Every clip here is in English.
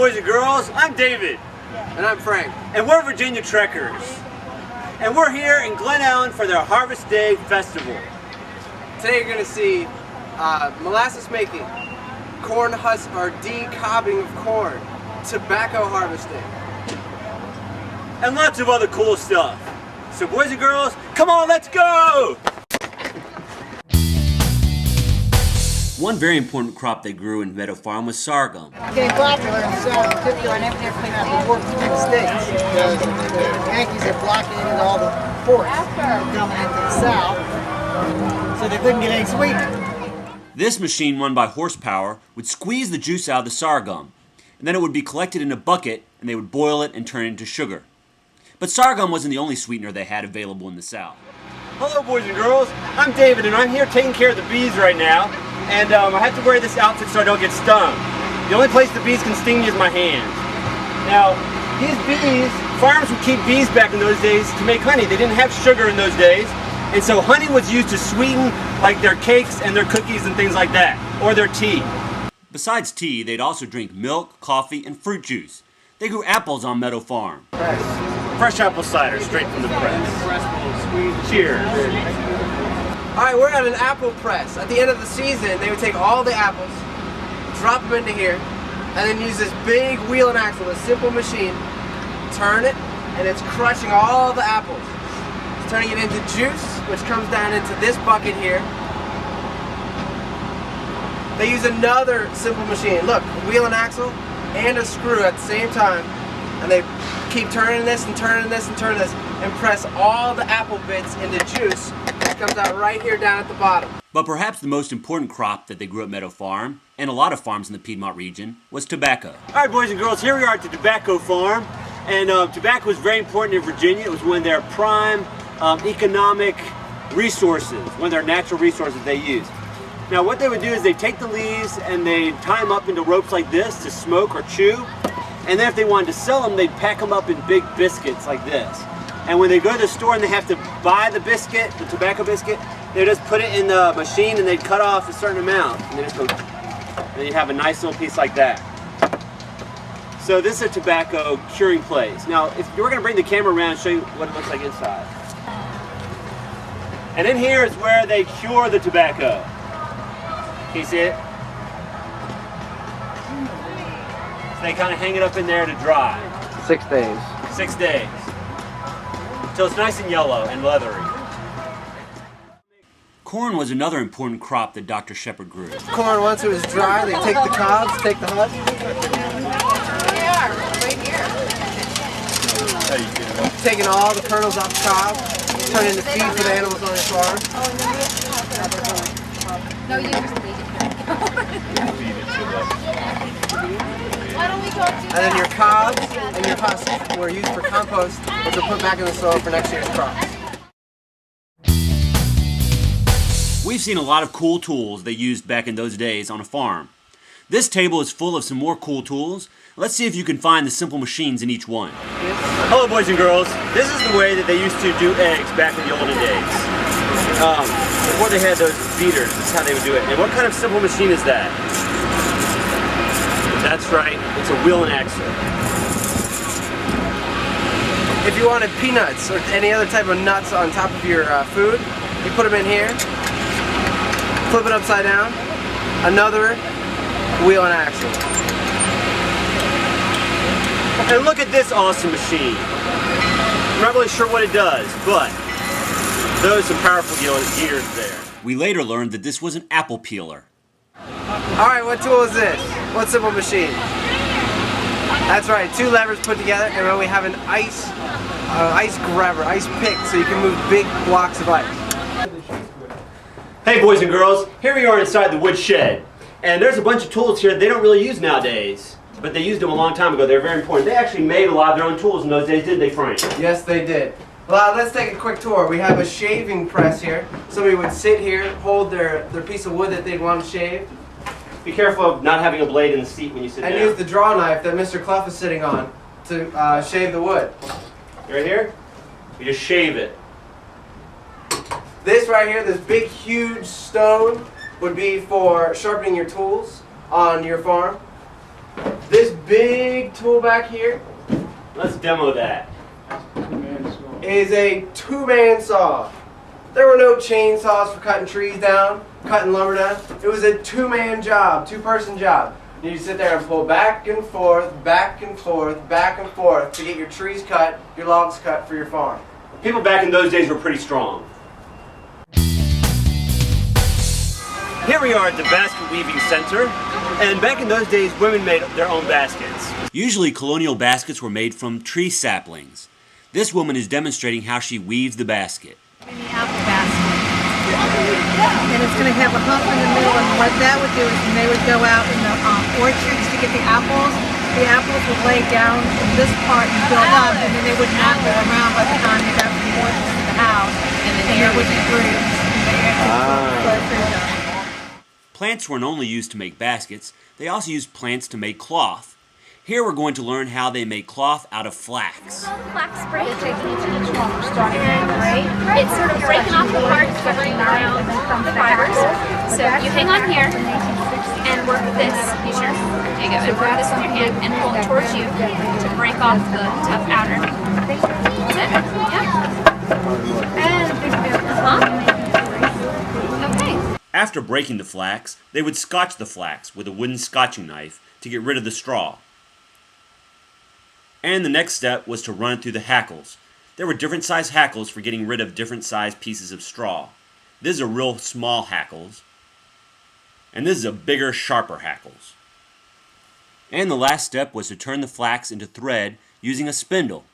boys and girls, I'm David. And I'm Frank. And we're Virginia Trekkers. And we're here in Glen Ellen for their Harvest Day Festival. Today you're going to see molasses making, corn husk or decobbing of corn, tobacco harvesting, and lots of other cool stuff. So boys and girls, come on, let's go! One very important crop they grew in Meadow Farm was sorghum. Getting popular in the South, particularly on everything came out of the work between the states. Because the Yankees had blockaded all the ports coming into the South, so they couldn't get any sweetener. This machine, run by horsepower, would squeeze the juice out of the sorghum, and then it would be collected in a bucket, and they would boil it and turn it into sugar. But sorghum wasn't the only sweetener they had available in the South. Hello boys and girls, I'm David and I'm here taking care of the bees right now. And I have to wear this outfit so I don't get stung. The only place the bees can sting me is my hands. Now, these bees, farmers would keep bees back in those days to make honey. They didn't have sugar in those days. And so honey was used to sweeten like their cakes and their cookies and things like that, or their tea. Besides tea, they'd also drink milk, coffee, and fruit juice. They grew apples on Meadow Farm. Fresh apple cider, straight from the press. Cheers. Alright, we're at an apple press. At the end of the season, they would take all the apples, drop them into here, and then use this big wheel and axle, a simple machine, turn it, and it's crushing all the apples. It's turning it into juice, which comes down into this bucket here. They use another simple machine. Look, a wheel and axle and a screw at the same time, and they keep turning this and turning this and turning this, and press all the apple bits into juice. It comes out right here down at the bottom. But perhaps the most important crop that they grew at Meadow Farm, and a lot of farms in the Piedmont region, was tobacco. Alright boys and girls, here we are at the tobacco farm, and tobacco was very important in Virginia. It was one of their prime economic resources, one of their natural resources they used. Now what they would do is they'd take the leaves and they'd tie them up into ropes like this to smoke or chew, and then if they wanted to sell them, they'd pack them up in big biscuits like this. And when they go to the store and they have to buy the biscuit, the tobacco biscuit, they just put it in the machine and they'd cut off a certain amount. And they just go, and then you have a nice little piece like that. So this is a tobacco curing place. Now, if you were going to bring the camera around and show you what it looks like inside. And in here is where they cure the tobacco. Can you see it? So they kind of hang it up in there to dry. 6 days. 6 days. So it's nice and yellow and leathery. Corn was another important crop that Dr. Shepard grew. Corn, once it was dry, they take the cobs, take the husk. They are, right here. Taking all the kernels off the cob, turning into feed for the animals on your farm. No, you just leave it. Why don't we go to And then your cobs and your husks were used for compost, which were put back in the soil for next year's crops. We've seen a lot of cool tools they used back in those days on a farm. This table is full of some more cool tools. Let's see if you can find the simple machines in each one. Hello boys and girls, this is the way that they used to do eggs back in the olden days. Before they had those beaters, this is how they would do it. And what kind of simple machine is that? That's right, it's a wheel and axle. If you wanted peanuts or any other type of nuts on top of your food, you put them in here, flip it upside down, another wheel and axle. And look at this awesome machine. I'm not really sure what it does, but those are powerful gears there. We later learned that this was an apple peeler. Alright, what tool is this? What simple machine? That's right, 2 levers put together, and then we have an ice grabber, ice pick, so you can move big blocks of ice. Hey boys and girls, here we are inside the wood shed. And there's a bunch of tools here they don't really use nowadays, but they used them a long time ago. They're very important. They actually made a lot of their own tools in those days, didn't they, Frank? Yes, they did. Well, let's take a quick tour. We have a shaving press here. Somebody would sit here, hold their piece of wood that they'd want to shave. Be careful of not having a blade in the seat when you sit down. And use the draw knife that Mr. Clough is sitting on to shave the wood. Right here, you just shave it. This right here, this big huge stone, would be for sharpening your tools on your farm. This big tool back here Let's demo that. is a two-man saw. There were no chainsaws for cutting trees down, cutting lumber down. It was a two-man job, two-person job. You sit there and pull back and forth, back and forth, back and forth to get your trees cut, your logs cut for your farm. People back in those days were pretty strong. Here we are at the Basket Weaving Center, and back in those days, women made their own baskets. Usually, colonial baskets were made from tree saplings. This woman is demonstrating how she weaves the basket. In the apple basket. And it's going to have a hump in the middle, and what that would do is when they would go out in the orchards to get the apples would lay down in this part and build up, and then they would not go around by the time they got from the orchards to the house, and there would be grooves. Plants weren't only used to make baskets, they also used plants to make cloth. Here we're going to learn how they make cloth out of flax. Flax spray. It's sort of breaking off the parts that are around the fibers. So you hang on here and work this. Use your, there you go, and grab this with your hand and pull it towards you to break off the tough outer. That's it. Yeah. And okay. After breaking the flax, they would scotch the flax with a wooden scotching knife to get rid of the straw. And the next step was to run it through the hackles. There were different size hackles for getting rid of different size pieces of straw. This is a real small hackles. And this is a bigger, sharper hackles. And the last step was to turn the flax into thread using a spindle.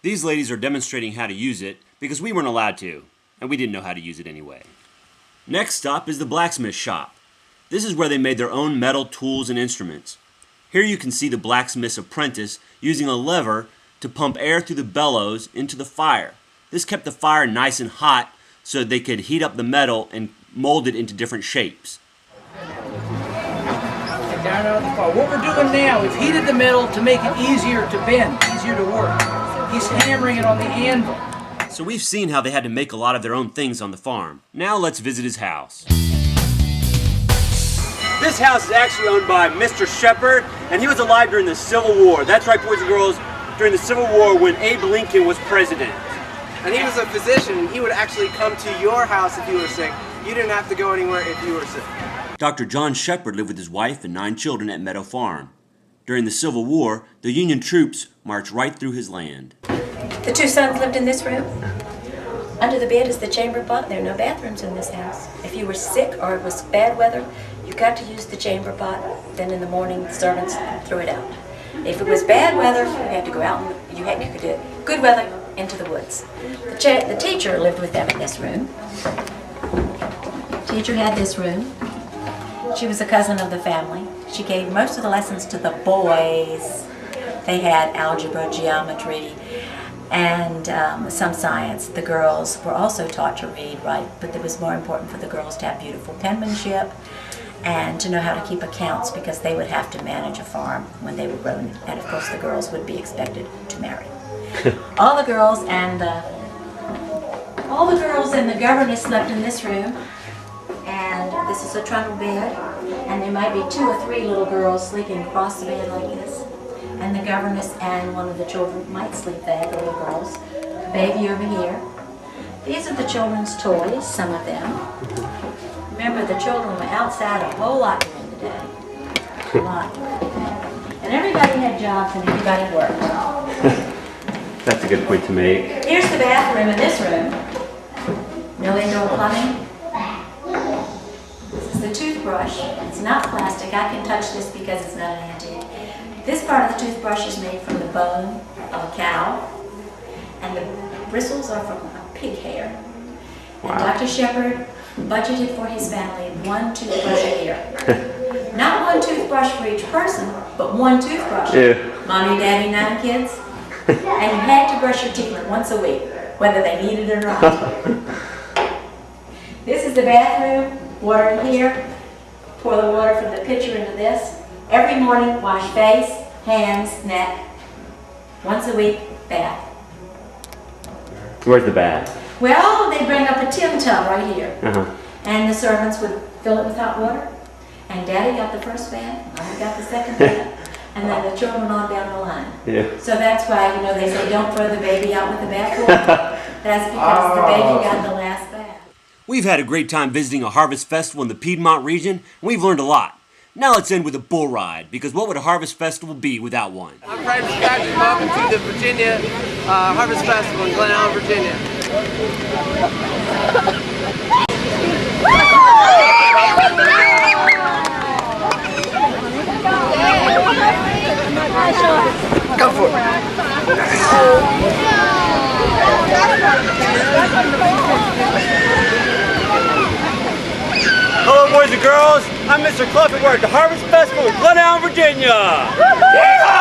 These ladies are demonstrating how to use it because we weren't allowed to, and we didn't know how to use it anyway. Next stop is the blacksmith shop. This is where they made their own metal tools and instruments. Here you can see the blacksmith's apprentice using a lever to pump air through the bellows into the fire. This kept the fire nice and hot so that they could heat up the metal and mold it into different shapes. Down on the fire. What we're doing now is heated the metal to make it easier to bend, easier to work. He's hammering it on the anvil. So we've seen how they had to make a lot of their own things on the farm. Now let's visit his house. This house is actually owned by Mr. Shepard, and he was alive during the Civil War. That's right, boys and girls, during the Civil War when Abe Lincoln was president. And he was a physician. He would actually come to your house if you were sick. You didn't have to go anywhere if you were sick. Dr. John Shepard lived with his wife and 9 children at Meadow Farm. During the Civil War, the Union troops marched right through his land. The 2 sons lived in this room. Under the bed is the chamber pot. There are no bathrooms in this house. If you were sick or it was bad weather, you got to use the chamber pot. Then in the morning, the servants threw it out. If it was bad weather, you had to go out and you could do good weather into the woods. The teacher lived with them in this room. The teacher had this room. She was a cousin of the family. She gave most of the lessons to the boys. They had algebra, geometry, and some science. The girls were also taught to read, write, but it was more important for the girls to have beautiful penmanship and to know how to keep accounts because they would have to manage a farm when they were grown, and of course the girls would be expected to marry. All the girls and the governess slept in this room, and this is a trundle bed, and there might be 2 or 3 little girls sleeping across the bed like this, and the governess and one of the children might sleep there, the little girls. Baby over here. These are the children's toys, some of them. Remember, the children were outside a whole lot during the day. A lot. And everybody had jobs and everybody worked. That's a good point to make. Here's the bathroom in this room. No indoor plumbing. This is the toothbrush. It's not plastic. I can touch this because it's not an antique. This part of the toothbrush is made from the bone of a cow, and the bristles are from a pig hair. Wow. And Dr. Shepard budgeted for his family 1 toothbrush a year. Not 1 toothbrush for each person, but 1 toothbrush. Yeah. Mommy, daddy, 9 kids. And you had to brush your teeth once a week, whether they needed it or not. This is the bathroom, water in here. Pour the water from the pitcher into this. Every morning, wash face, hands, neck. Once a week, bath. Where's the bath? Well, they bring up a tin tub right here. And the servants would fill it with hot water. And Daddy got the first bath, Mommy got the second bath. and then the children on down the line. Yeah. So that's why, you know, they say don't throw the baby out with the bathwater. That's because the baby got the last bath. We've had a great time visiting a harvest festival in the Piedmont region, and we've learned a lot. Now let's end with a bull ride, because what would a harvest festival be without one? I'm Private Patrick. Welcome to the Virginia Harvest Festival in Glen Allen, Virginia. Go for it. Hello, boys and girls. I'm Mr. Cluff, and we're at the Harvest Festival in Glen Allen, Virginia. Yeah!